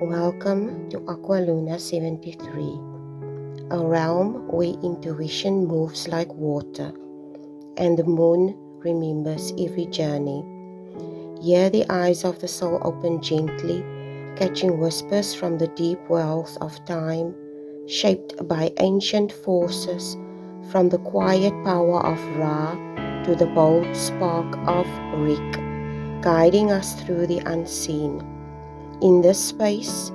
Welcome to Aqualuna 73, a realm where intuition moves like water and the moon remembers every journey. Here the eyes of the soul open gently, catching whispers from the deep wells of time, shaped by ancient forces, from the quiet power of Ra to the bold spark of Rik, guiding us through the unseen. In this space,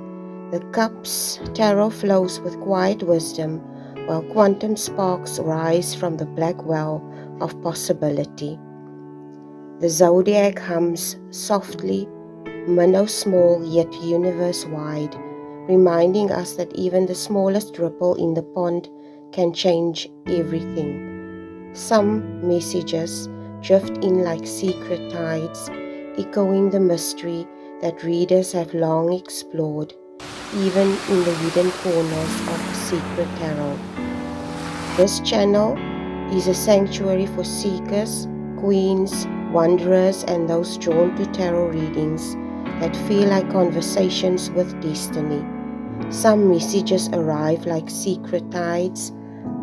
the cup's tarot flows with quiet wisdom, while quantum sparks rise from the black well of possibility. The zodiac hums softly, minnow small yet universe-wide, reminding us that even the smallest ripple in the pond can change everything. Some messages drift in like secret tides, echoing the mystery that readers have long explored, even in the hidden corners of Secret Tarot. This channel is a sanctuary for seekers, queens, wanderers, and those drawn to tarot readings that feel like conversations with destiny. Some messages arrive like secret tides,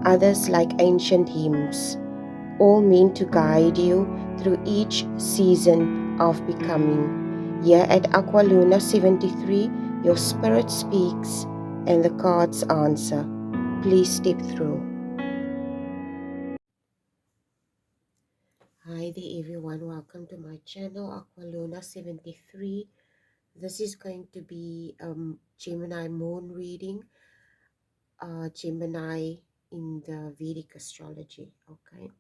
others like ancient hymns, all meant to guide you through each season of becoming. Here at Aqualuna 73, your spirit speaks and the cards answer. Please step through. Hi there everyone, welcome to my channel Aqualuna 73. This is going to be Gemini moon reading, Gemini in the Vedic astrology. Okay,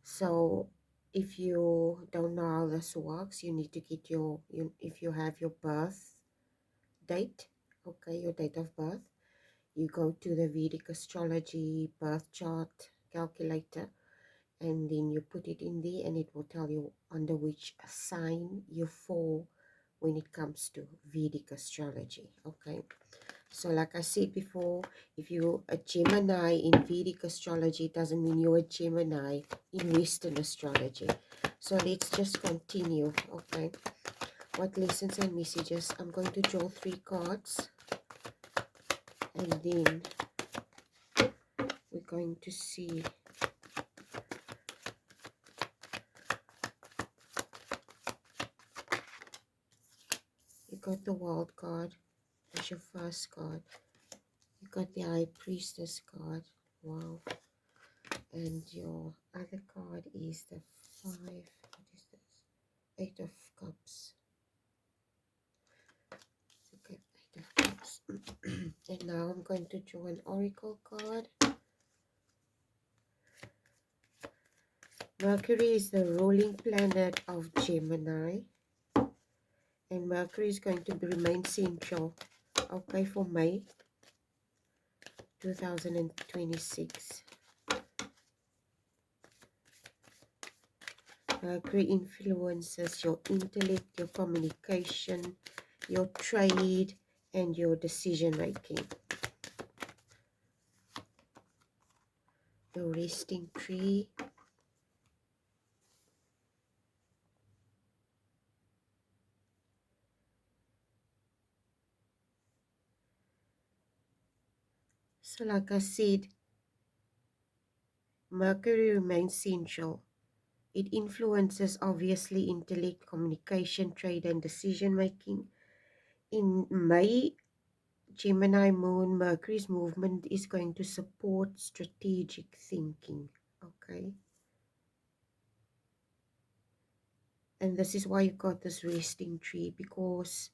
so if you don't know how this works, you need to get if you have your birth date, okay, your date of birth, you go to the Vedic astrology birth chart calculator, and then you put it in there and it will tell you under which sign you fall when it comes to Vedic astrology. Okay, so like I said before, if you're a Gemini in Vedic astrology, it doesn't mean you're a Gemini in Western astrology. So let's just continue. Okay, what lessons and messages? I'm going to draw 3 cards and then we're going to see. You got the World card. That's your first card. You got the High Priestess card. Wow. And your other card is the 5. What is this? 8 of Cups. Okay, 8 of Cups. And now I'm going to draw an Oracle card. Mercury is the ruling planet of Gemini. And Mercury is going to remain central, okay, for May 2026. Mercury influences your intellect, your communication, your trade, and your decision making. The resting tree. So like I said, Mercury remains central. It influences obviously intellect, communication, trade, and decision making. In May, Gemini moon, Mercury's movement is going to support strategic thinking. Okay. And this is why you got this resting tree, because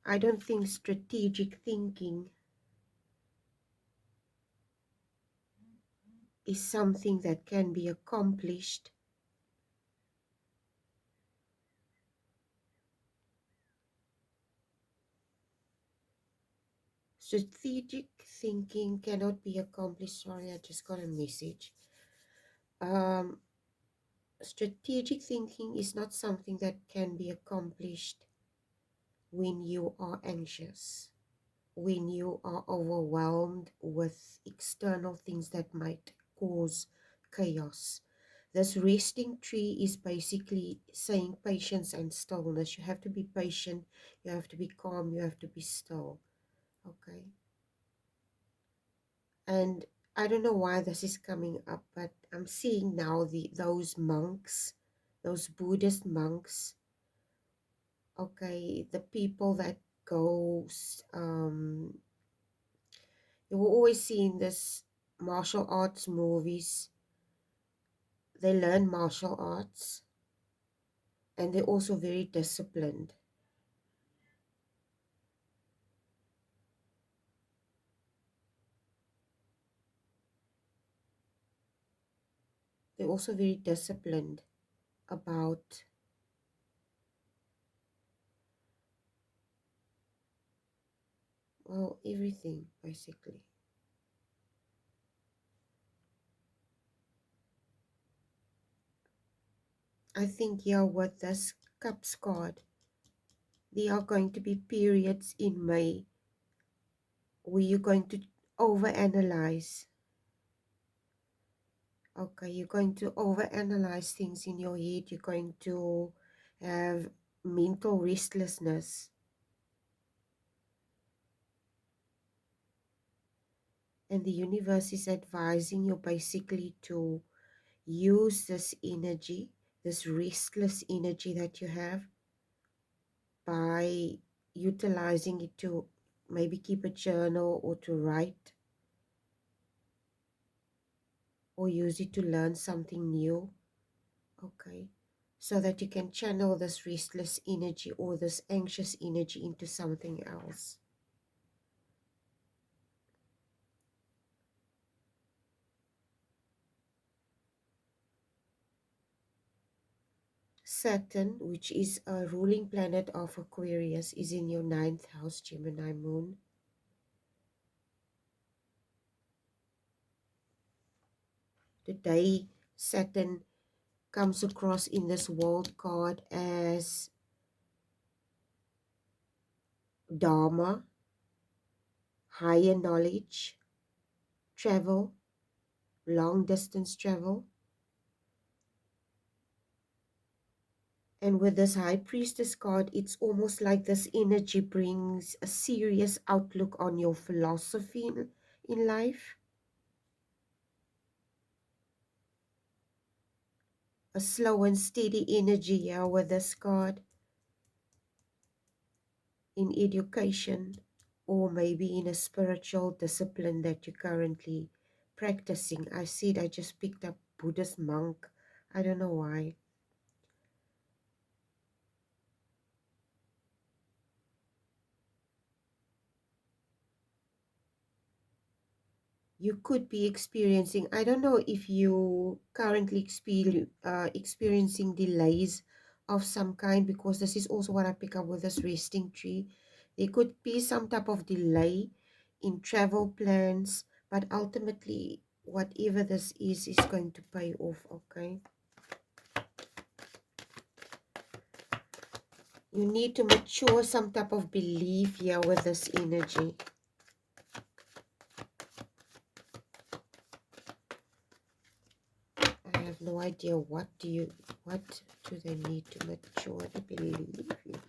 I don't think strategic thinking is something that can be accomplished strategic thinking cannot be accomplished. Sorry, I just got a message. um Strategic thinking is not something that can be accomplished when you are anxious, when you are overwhelmed with external things that might cause chaos. This resting tree is basically saying patience and stillness. You have to be patient, you have to be calm, you have to be still. Okay. And I don't know why this is coming up, but I'm seeing now those monks, those Buddhist monks. Okay, the people that goes, you will always see in this martial arts movies, they learn martial arts and they're also very disciplined. They're also very disciplined about well, everything basically. I think here with this Cups card, there are going to be periods in May where you're going to overanalyze. Okay, you're going to overanalyze things in your head. You're going to have mental restlessness. And the universe is advising you basically to use this energy, this restless energy that you have, by utilizing it to maybe keep a journal or to write, or use it to learn something new. Okay, so that you can channel this restless energy or this anxious energy into something else. Saturn, which is a ruling planet of Aquarius, is in your 9th house, Gemini moon. Today, Saturn comes across in this world card as Dharma, higher knowledge, travel, long distance travel. And with this High Priestess card, it's almost like this energy brings a serious outlook on your philosophy in life. A slow and steady energy here with this card in education, or maybe in a spiritual discipline that you're currently practicing. I said I just picked up Buddhist monk. I don't know why. You could be experiencing, I don't know if you currently experiencing delays of some kind, because this is also what I pick up with this resting tree. There could be some type of delay in travel plans, but ultimately whatever this is going to pay off. Okay, you need to mature some type of belief here with this energy. I have no idea what do they need to mature the belief in.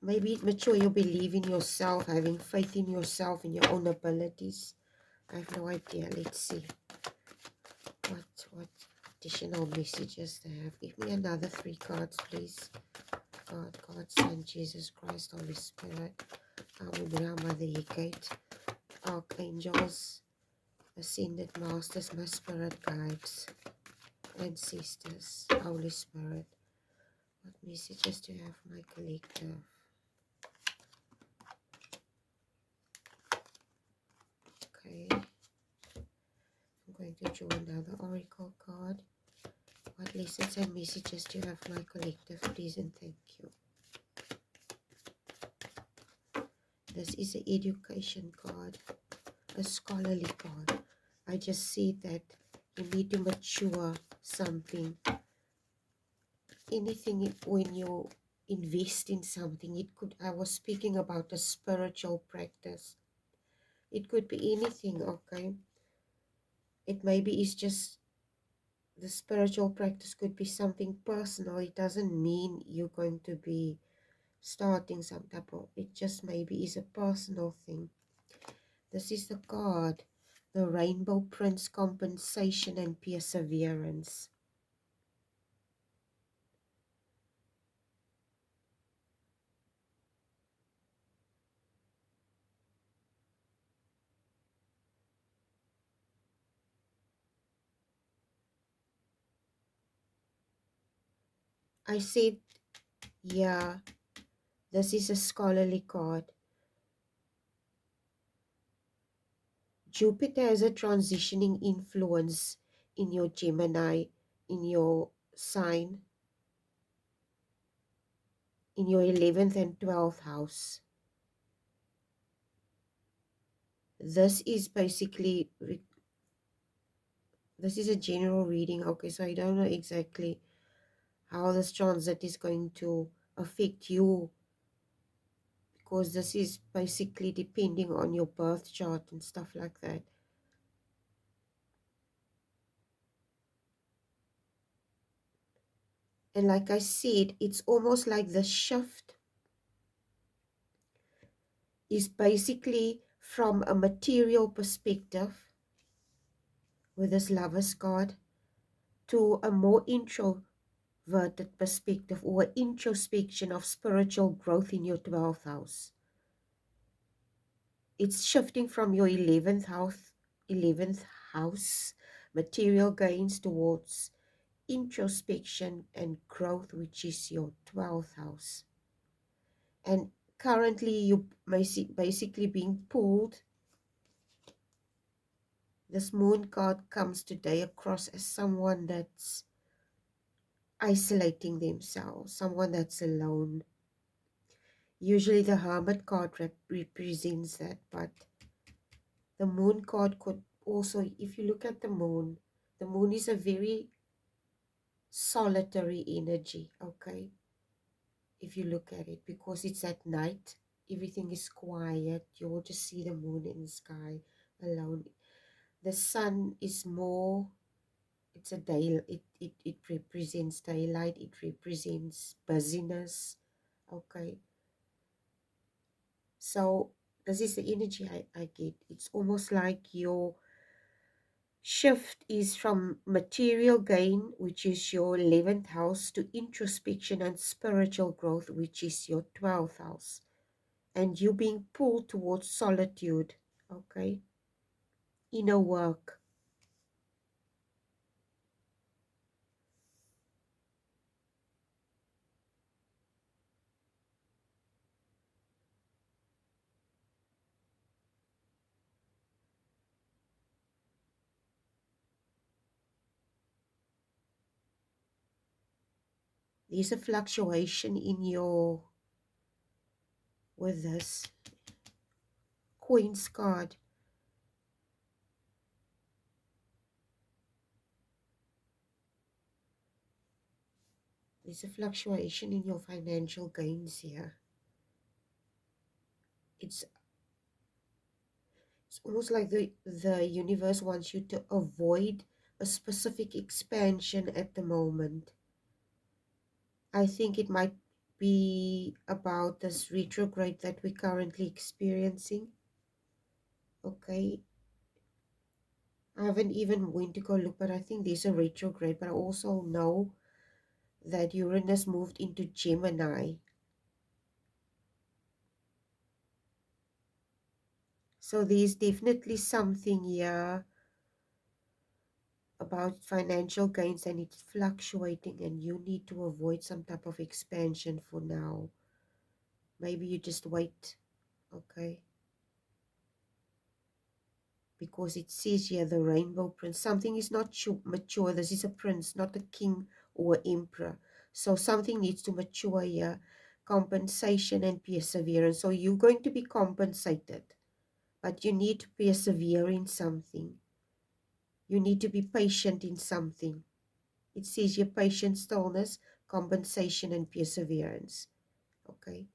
Maybe mature your belief in yourself, having faith in yourself, in your own abilities. I have no idea. Let's see what additional messages they have. Give me another 3 cards, please. God, Son, Jesus Christ, Holy Spirit, Amunra, Mother Hecate, Archangels, Ascended Masters, my Spirit Guides, Ancestors, Holy Spirit. What messages do you have, my collective? Okay. I'm going to draw another oracle card. What lessons and messages do you have, my collective? Please and thank you. This is an education card, a scholarly card. I just see that you need to mature something. Anything when you invest in something. It could, I was speaking about a spiritual practice. It could be anything, okay? It maybe is just the spiritual practice could be something personal. It doesn't mean you're going to be starting some type of, it just maybe is a personal thing. This is the card, the Rainbow Prince, compensation and perseverance. I said, yeah, this is a scholarly card. Jupiter has a transitioning influence in your Gemini, in your sign, in your 11th and 12th house. This is basically, this is a general reading, okay, so I don't know exactly how this transit is going to affect you, because this is basically depending on your birth chart and stuff like that. And like I said, it's almost like the shift is basically from a material perspective with this Lover's card to a more introverted perspective or introspection of spiritual growth in your 12th house. It's shifting from your 11th house material gains towards introspection and growth, which is your 12th house. And currently you basically being pulled. This moon card comes today across as someone that's isolating themselves, someone that's alone. Usually the Hermit card represents that, but the moon card could also, if you look at the moon is a very solitary energy, okay? If you look at it, because it's at night, everything is quiet, you'll just see the moon in the sky alone. The sun is more, it's a day, it represents daylight, it represents busyness, okay? So this is the energy I get. It's almost like your shift is from material gain, which is your 11th house, to introspection and spiritual growth, which is your 12th house. And you being pulled towards solitude, okay? Inner work. There's a fluctuation in your, with this Queen's card. There's a fluctuation in your financial gains here. It's almost like the universe wants you to avoid a specific expansion at the moment. I think it might be about this retrograde that we're currently experiencing. Okay. I haven't even went to go look, but I think there's a retrograde. But I also know that Uranus moved into Gemini. So there's definitely something here about financial gains, and it's fluctuating, and you need to avoid some type of expansion for now. Maybe you just wait, okay? Because it says here the Rainbow Prince, something is not mature. This is a prince, not a king or emperor. So something needs to mature here. Compensation and perseverance. So you're going to be compensated, but you need to persevere in something. You need to be patient in something. It says your patience, stillness, compensation, and perseverance. Okay.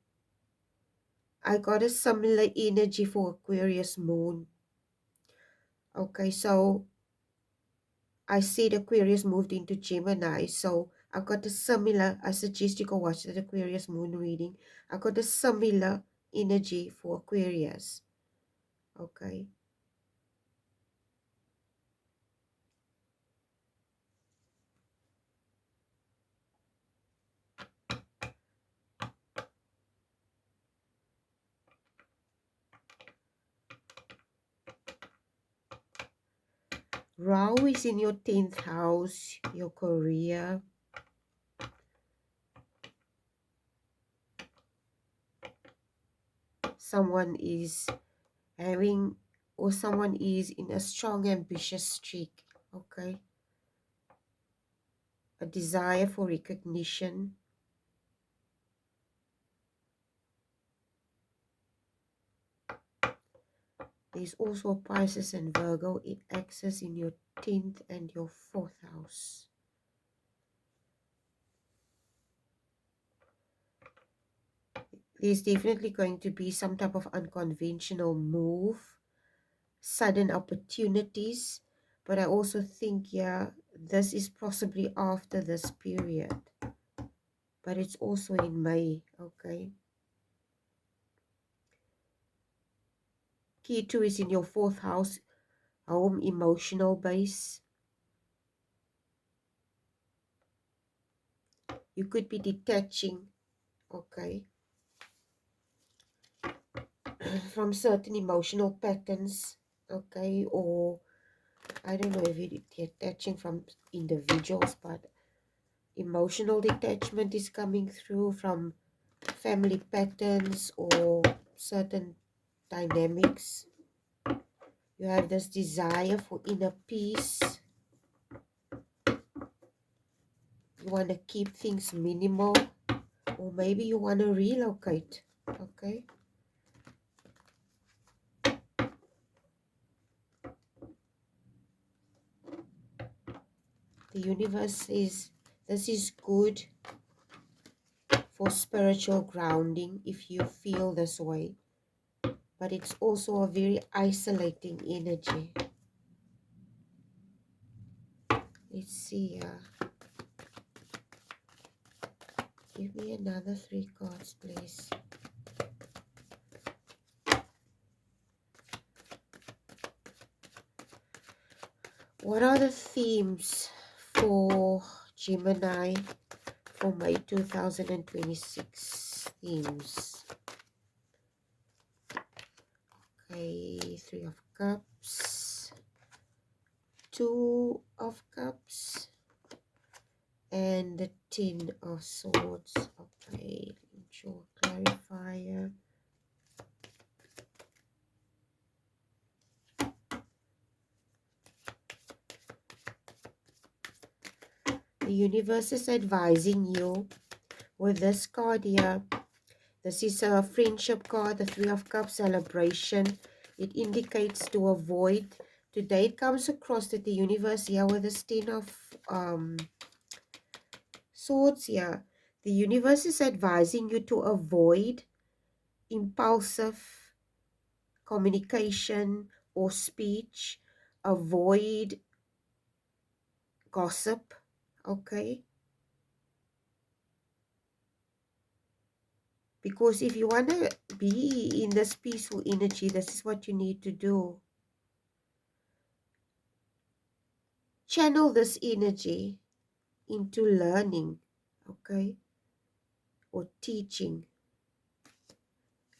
I got a similar energy for Aquarius moon. Okay, so I said Aquarius moved into Gemini, so I got a similar, I suggest you go watch the Aquarius moon reading. I got a similar energy for Aquarius. Okay. Rahu is in your 10th house, your career. Someone is having, or someone is in a strong ambitious streak. Okay. A desire for recognition. There's also Pisces and Virgo. It access in your 10th and your 4th house. There's definitely going to be some type of unconventional move, sudden opportunities, but I also think, yeah, this is possibly after this period, but it's also in May. Okay. Ketu is in your 4th house, home, emotional base. You could be detaching, okay, from certain emotional patterns, okay, or I don't know if you're detaching from individuals, but emotional detachment is coming through from family patterns or certain dynamics. You have this desire for inner peace. You want to keep things minimal, or maybe you want to relocate, okay? The universe says this is good for spiritual grounding if you feel this way, but it's also a very isolating energy. Let's see. Give me another 3 cards, please. What are the themes for Gemini for May 2026? Themes. Okay, 3 of Cups, 2 of Cups, and the 10 of Swords. Okay, draw clarifier. The universe is advising you with this card here. This is a friendship card, the 3 of Cups, celebration. It indicates to avoid. Today it comes across that the universe here with this 10 of Swords here. The universe is advising you to avoid impulsive communication or speech. Avoid gossip, okay? Because if you want to be in this peaceful energy, this is what you need to do. Channel this energy into learning, okay, or teaching.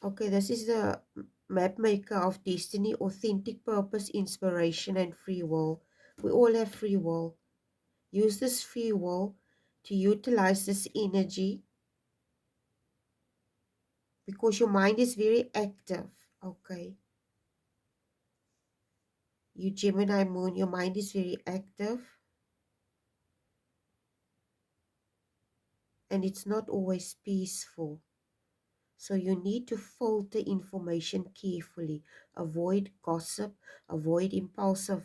Okay, this is the map maker of destiny, authentic purpose, inspiration, and free will. We all have free will. Use this free will to utilize this energy because your mind is very active, okay. You Gemini moon, your mind is very active and it's not always peaceful. So you need to filter information carefully. Avoid gossip, avoid impulsive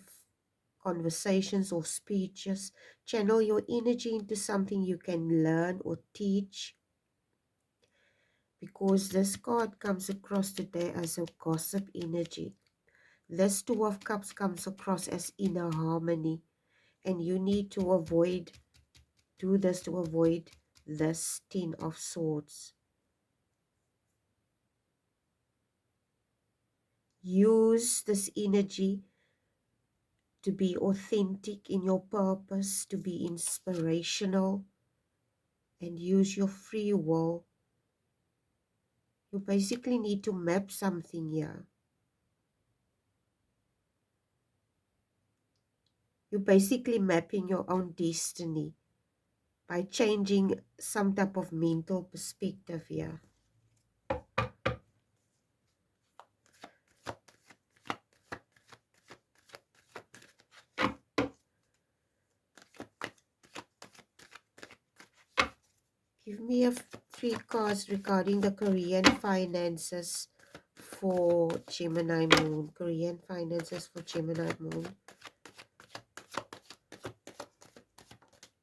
conversations or speeches. Channel your energy into something you can learn or teach. because this card comes across today as a gossip energy. This Two of Cups comes across as inner harmony, and you need to do this to avoid this Ten of Swords. Use this energy to be authentic in your purpose, to be inspirational, and use your free will. You basically need to map something here. You're basically mapping your own destiny by changing some type of mental perspective here. Give me a 3 cards regarding the Korean finances for Gemini Moon. Korean finances for Gemini Moon.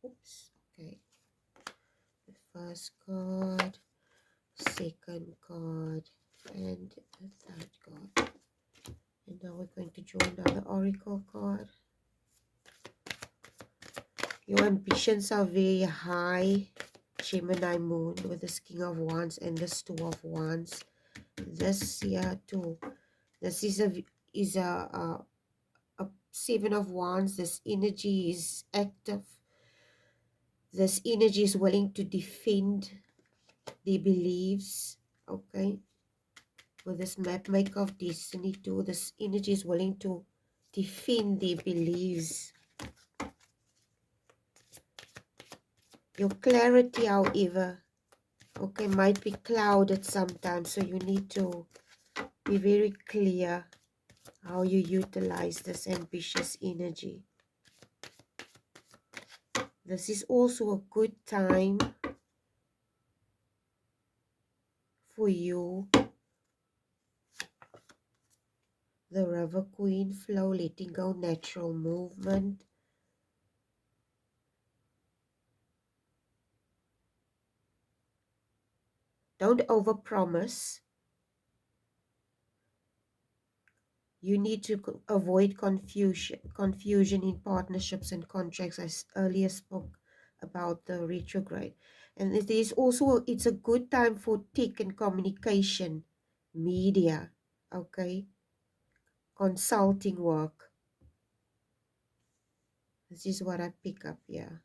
Oops, okay. The first card, second card, and the third card. And now we're going to draw another oracle card. Your ambitions are very high, Gemini Moon, with this King of Wands and this Two of Wands. This here too. This is a Seven of Wands. This energy is active. This energy is willing to defend their beliefs. Okay. With this map maker of destiny too, this energy is willing to defend their beliefs. Your clarity, however, okay, might be clouded sometimes, so you need to be very clear how you utilize this ambitious energy. This is also a good time for you, the River Queen, flow, letting go, natural movement. Don't overpromise. You need to avoid confusion in partnerships and contracts. I earlier spoke about the retrograde. And it is also, it's a good time for tech and communication, media, okay, consulting work. This is what I pick up here.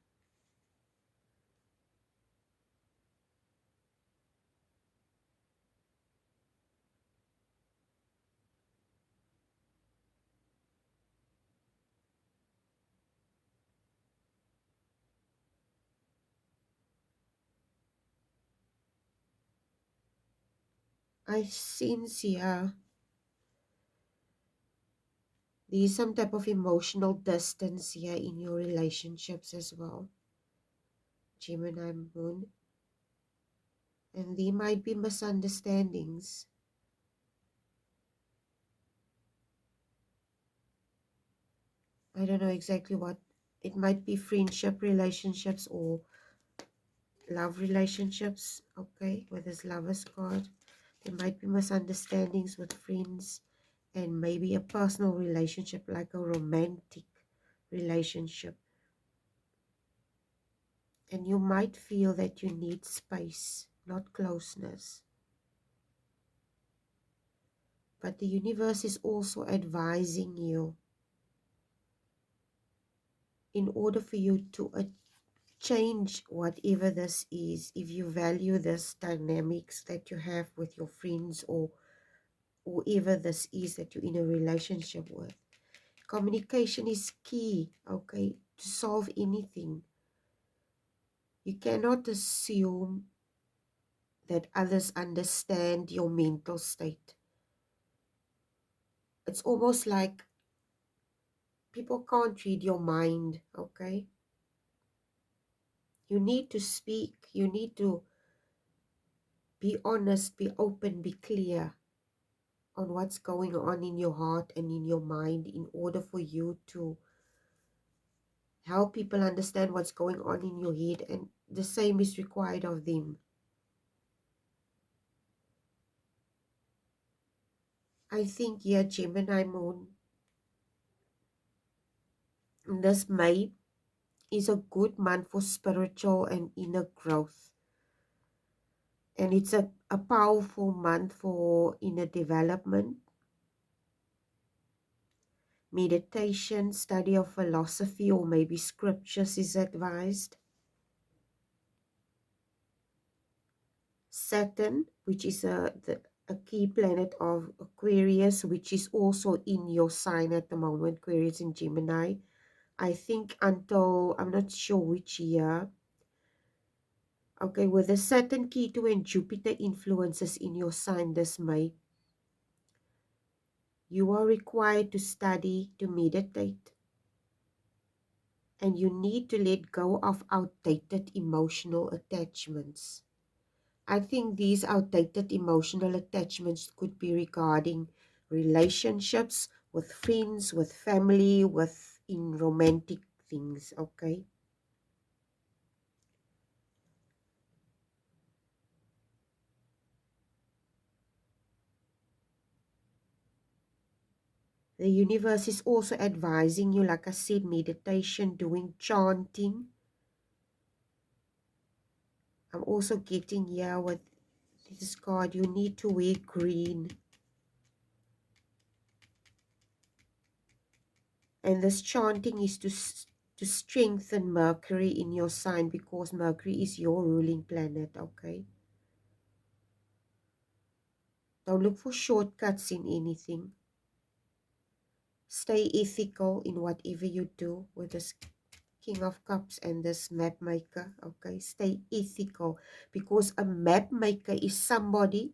I sense here there is some type of emotional distance here in your relationships as well, Gemini Moon. And there might be misunderstandings. I don't know exactly what. It might be friendship relationships or love relationships, okay, with this Lover's card. There might be misunderstandings with friends and maybe a personal relationship, like a romantic relationship. And you might feel that you need space, not closeness. But the universe is also advising you, in order for you to change whatever this is, if you value this dynamics that you have with your friends or whoever this is that you're in a relationship with. Communication is key, okay, to solve anything. You cannot assume that others understand your mental state. It's almost like people can't read your mind, okay? You need to speak. You need to be honest, be open, be clear on what's going on in your heart and in your mind, in order for you to help people understand what's going on in your head, and the same is required of them. I think, yeah, Gemini moon, this May is a good month for spiritual and inner growth. And it's a powerful month for inner development, meditation, study of philosophy, or maybe scriptures is advised. Saturn, which is a key planet of Aquarius, which is also in your sign at the moment, Aquarius and Gemini. I think until, I'm not sure which year. Okay, with the Saturn, Ketu, and Jupiter influences in your sign this May, you are required to study, to meditate, and you need to let go of outdated emotional attachments. I think these outdated emotional attachments could be regarding relationships with friends, with family, with in romantic things, okay? The universe is also advising you, like I said, meditation, doing chanting. I'm also getting here with this card, you need to wear green. And this chanting is to strengthen Mercury in your sign, because Mercury is your ruling planet, okay? Don't look for shortcuts in anything. Stay ethical in whatever you do with this King of Cups and this map maker, okay? Stay ethical, because a map maker is somebody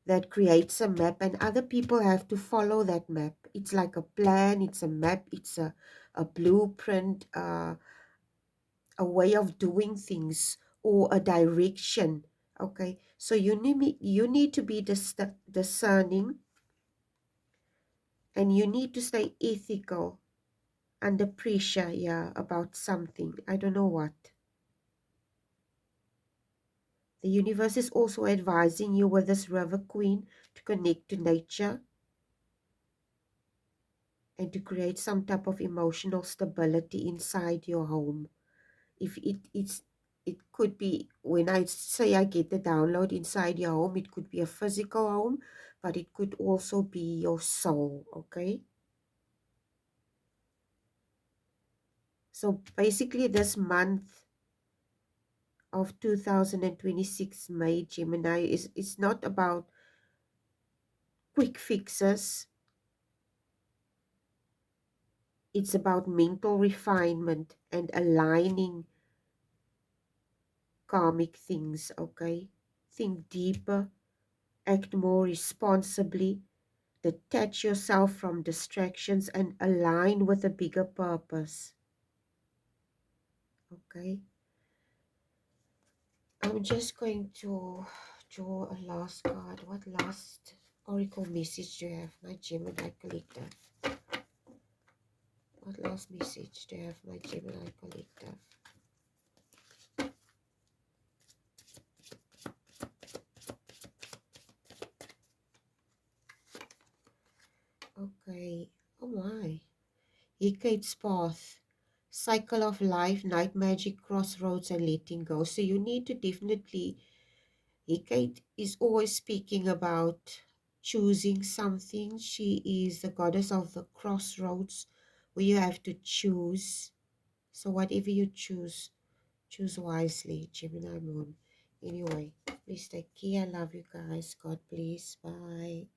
that creates a map and other people have to follow that map. It's like a plan, it's a map, it's a blueprint, a way of doing things, or a direction, okay? So you need to be discerning, and you need to stay ethical under pressure, yeah, about something. I don't know what. The universe is also advising you with this River Queen to connect to nature and to create some type of emotional stability inside your home. If it could be, when I say I get the download inside your home, it could be a physical home, but it could also be your soul, okay? So basically this month of 2026 May, Gemini, is it's not about quick fixes. It's about mental refinement and aligning karmic things, okay? Think deeper, act more responsibly, detach yourself from distractions and align with a bigger purpose, okay? I'm just going to draw a last card. What last oracle message do you have, my Gemini collective? What last message do you have, my Gemini collective? Okay. Oh my. Hecate's path. Cycle of life, night magic, crossroads, and letting go. So you need to definitely, Hecate is always speaking about choosing something. She is the goddess of the crossroads, where you have to choose. So whatever you choose, choose wisely, Gemini moon. Anyway, please take care. I love you guys. God bless. Bye.